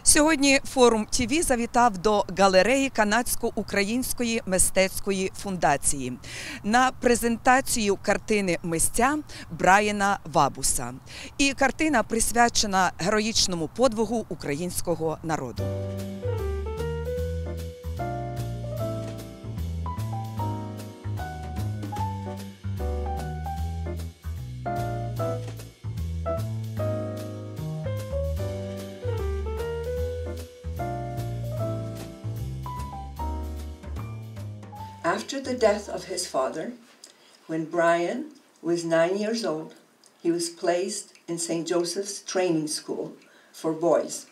Сьогодні форум ТВ завітав до галереї Канадсько-української мистецької фундації на презентацію картини митця Брайана Вабуса. І картина присвячена героїчному подвигу українського народу. After the death of his father, when Brian was 9 years old, he was placed in St. Joseph's Training School for boys,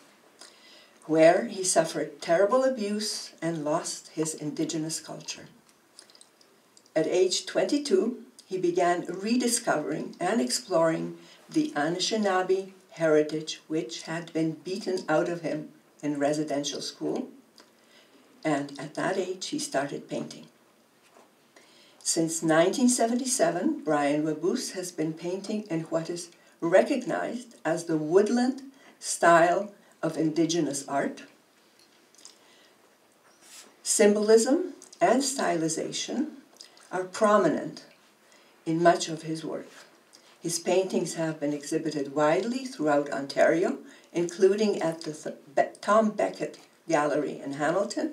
where he suffered terrible abuse and lost his indigenous culture. At age 22, he began rediscovering and exploring the Anishinaabe heritage which had been beaten out of him in residential school, and at that age he started painting. Since 1977, Brian Waboose has been painting in what is recognized as the woodland style of Indigenous art. Symbolism and stylization are prominent in much of his work. His paintings have been exhibited widely throughout Ontario, including at the Tom Beckett Gallery in Hamilton,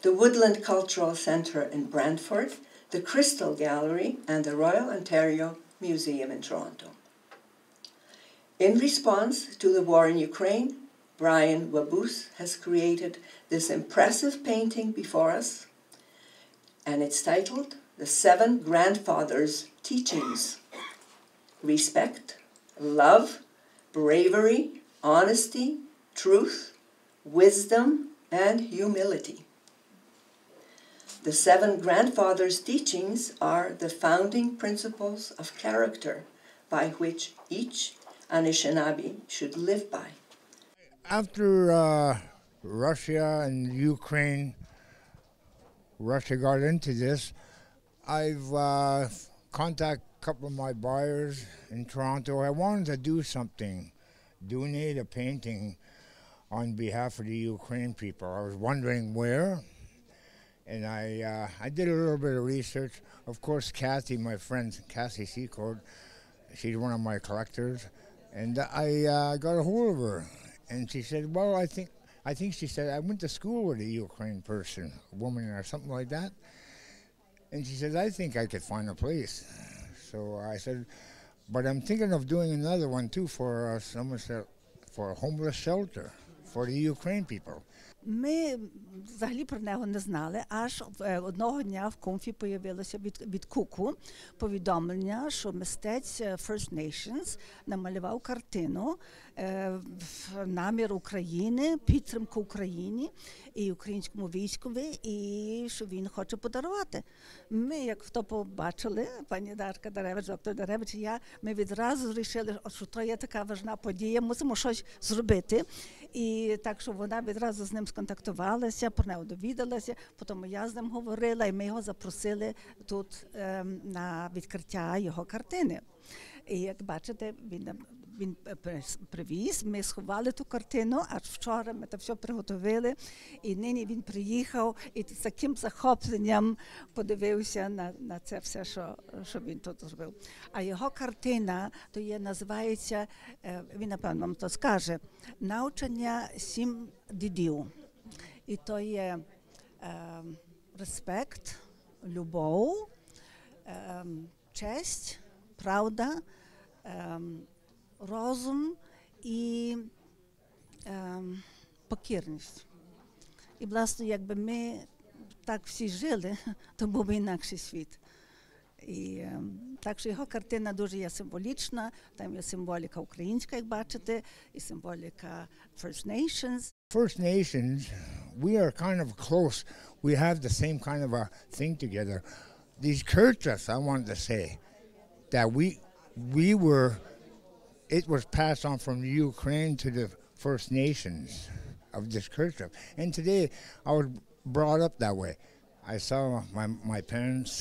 the Woodland Cultural Centre in Brantford, the Crystal Gallery, and the Royal Ontario Museum in Toronto. In response to the war in Ukraine, Brian Waboose has created this impressive painting before us, and it's titled The Seven Grandfathers' Teachings: Respect, Love, Bravery, Honesty, Truth, Wisdom, and Humility. The seven grandfathers' teachings are the founding principles of character by which each Anishinaabe should live by. After Russia and Ukraine, Russia got into this, I've contacted a couple of my buyers in Toronto. I wanted to do something, donate a painting on behalf of the Ukraine people. I was wondering where. And I did a little bit of research. Of course, Kathy, my friend, Kathy Secord, she's one of my collectors. And I got a hold of her. And she said, well, I think she said, I went to school with a Ukraine person, a woman or something like that. And she said, I think I could find a place. So I said, but I'm thinking of doing another one too for a homeless shelter for the Ukraine people. Ми взагалі про нього не знали, аж одного дня в КУМФі появилося від КУКу повідомлення, що мистець First Nations намалював картину в намір України, підтримку Україні і українському військові, і що він хоче подарувати. Ми, як то побачили, пані Дарка Даревич, доктор Даревич і я, ми відразу вирішили, що то є така важна подія, мусимо щось зробити. І так, що вона відразу з ним сконтактувалася, про нього довідалася, потім я з ним говорила, і ми його запросили тут на відкриття його картини. І як бачите, він привіз, ми сховали ту картину, аж вчора ми це все приготовили, і нині він приїхав і з таким захопленням подивився на це все, що він тут зробив. А його картина, то є, називається, він, напевно, вам то скаже, «Навчання 7 дідів». І то є респект, любов, честь, правда, розум і покірність. І, власне, якби ми так всі жили, то був би інакший світ. І так що його картина дуже є символічна, там є символіка українська, як бачите, і символіка First Nations. First Nations, we are kind of close. We have the same kind of a thing together. These kerchiefs, I wanted to say, that it was passed on from the Ukraine to the First Nations of this kerchief. And today, I was brought up that way. I saw my parents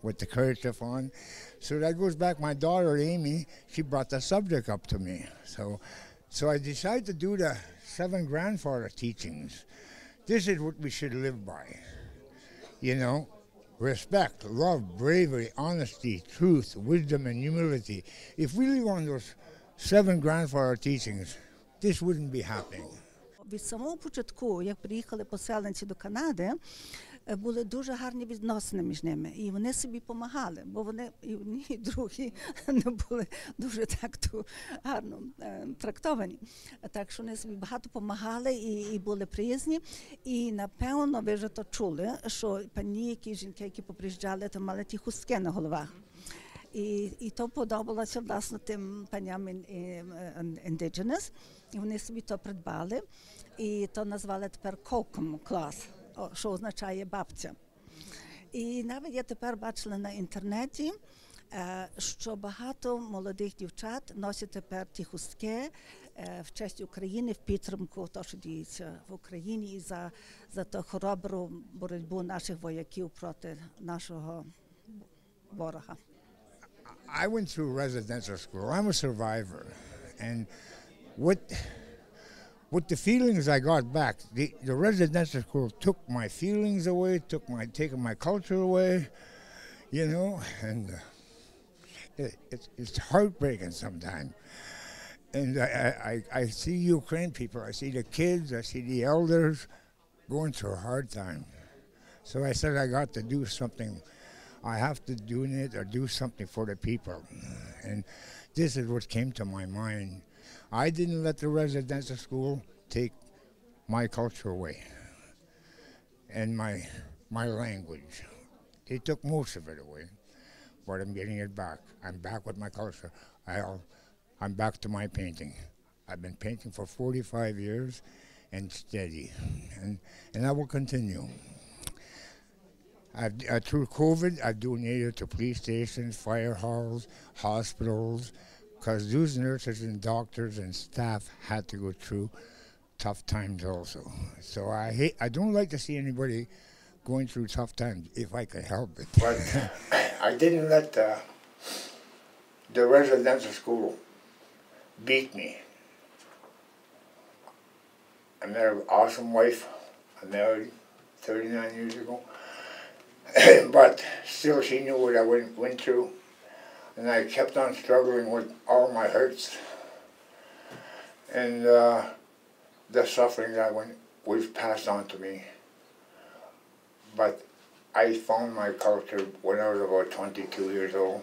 with the kerchief on. So that goes back, my daughter, Amy, she brought the subject up to me. So I decided to do the 7 grandfather teachings. This is what we should live by. You know, respect, love, bravery, honesty, truth, wisdom, and humility. If we live on those 7 grandfather teachings, this wouldn't be happening. Від самого початку, як приїхали поселенці до Канади, були дуже гарні відносини між ними. І вони собі допомагали, бо вони і одні, і другі не були дуже так гарно трактовані. Так що вони собі багато допомагали і були приязні. І, напевно, ви вже то чули, що пані, жінки, які поприїжджали, то мали ті хустки на головах. І то подобалося, власне, тим паням indigenous. І вони собі то придбали. І то назвали тепер KUMF клас, що означає бабця. І навіть я тепер бачила на інтернеті, що багато молодих дівчат носять тепер ті хустки в честь України, в підтримку того, що діється в Україні, і за ту хоробру боротьбу наших вояків проти нашого ворога. I went through residential school. I'm a survivor. And with the feelings I got back, the residential school took my feelings away, taken my culture away, you know, and it's heartbreaking sometimes. And I see Ukraine people, I see the kids, I see the elders going through a hard time. So I said I got to do something. I have to do it or do something for the people. And this is what came to my mind. I didn't let the residential school take my culture away and my language. They took most of it away, but I'm getting it back. I'm back with my culture. I'm back to my painting. I've been painting for 45 years and steady, and I will continue. Through COVID, I've donated to police stations, fire halls, hospitals, because those nurses and doctors and staff had to go through tough times also. So I don't like to see anybody going through tough times if I could help it. But I didn't let the residential school beat me. I met an awesome wife. I married 39 years ago. But still she knew what I went through. And I kept on struggling with all my hurts. And the suffering that was passed on to me. But I found my culture when I was about 22 years old.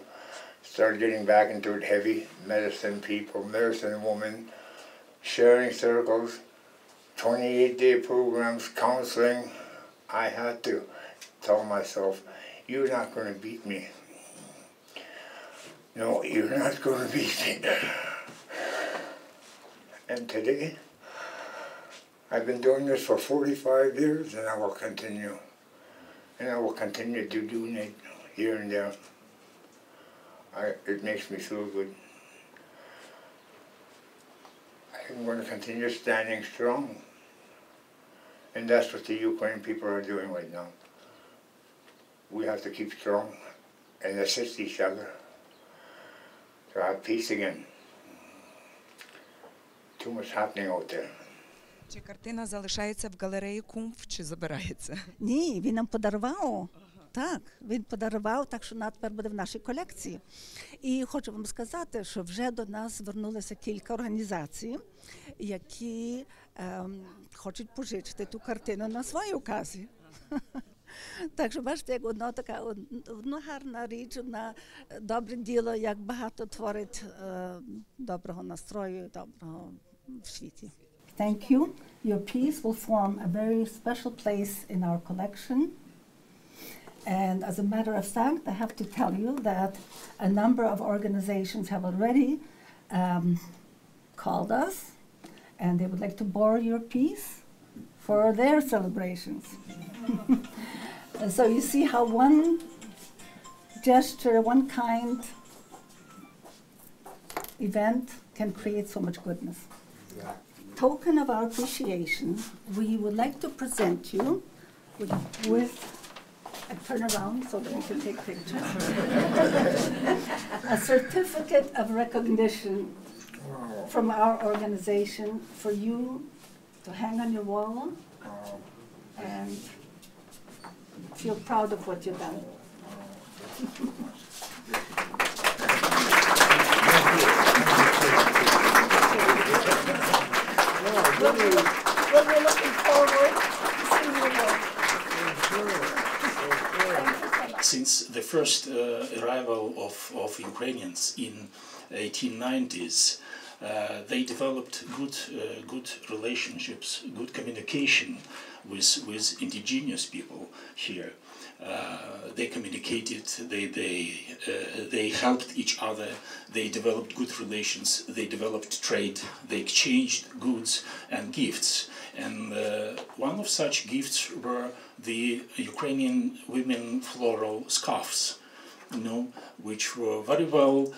Started getting back into it heavy. Medicine people, medicine women, sharing circles, 28-day programs, counseling. I had to tell myself, you're not going to beat me. No, you're not going to beat me. And today, I've been doing this for 45 years, and I will continue. And I will continue to do it here and there. It makes me feel good. I'm going to continue standing strong. And that's what the Ukraine people are doing right now. We have to keep strong and assist each other to have peace again. Too much happening out there. Чи картина залишається в галереї KUMF, чи забирається? Ні, він нам подарував. Так, він подарував, так що вона тепер буде в нашій колекції. І хочу вам сказати, що вже до нас звернулися кілька організацій, які хочуть пожичити ту картину на свої оказії. Так що, бачите, як одна гарна річ, одне добре діло, як багато творить доброго настрою, доброго в світі. Thank you. Your piece will form a very special place in our collection. And as a matter of fact, I have to tell you that a number of organizations have already called us, and they would like to borrow your piece for their celebrations. So you see how one gesture, one kind event can create so much goodness. Token of our appreciation, we would like to present you with and turn around so that we can take pictures. A certificate of recognition from our organization for you to hang on your wall and feel proud of what you've done. We're looking forward to seeing your work. Since the first arrival of Ukrainians in 1890s, they developed good relationships, good communication with indigenous people here. They communicated, they helped each other, they developed good relations, they developed trade, they exchanged goods and gifts. And one of such gifts were the Ukrainian women floral scarves, which were very well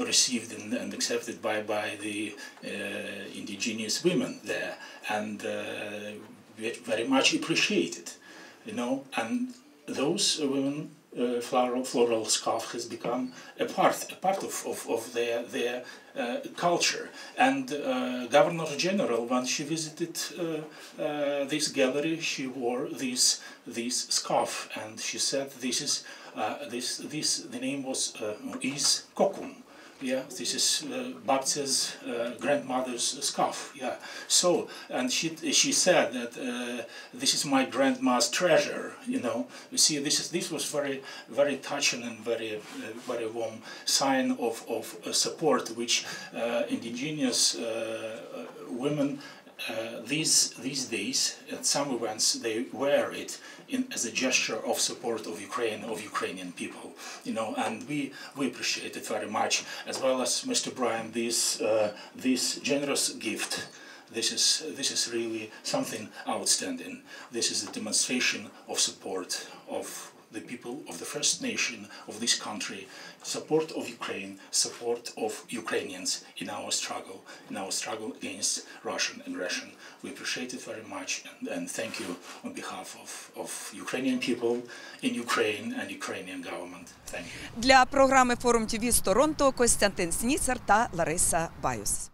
received and accepted by the indigenous women there, and very much appreciated. And those women floral scarf has become a part of their culture. And Governor General, when she visited this gallery, she wore this scarf, and she said the name is Kokum. Yeah, this is Babce's grandmother's scarf. Yeah, so, and she said that this is my grandma's treasure. You see, this was very touching and very warm sign of support which indigenous women these days at some events they wear it as a gesture of support of Ukraine, of Ukrainian people, and we appreciate it very much, as well as Mr. Brian, this generous gift. This is really something outstanding. This is a demonstration of support of the people of the First Nation of this country, support of Ukraine, support of Ukrainians in our struggle against Russian aggression. We appreciate it very much, and thank you on behalf of Ukrainian people in Ukraine and Ukrainian government. Thank you. Для програми Форум ТВ з Торонто Костянтин Сніцар та Лариса Баюс.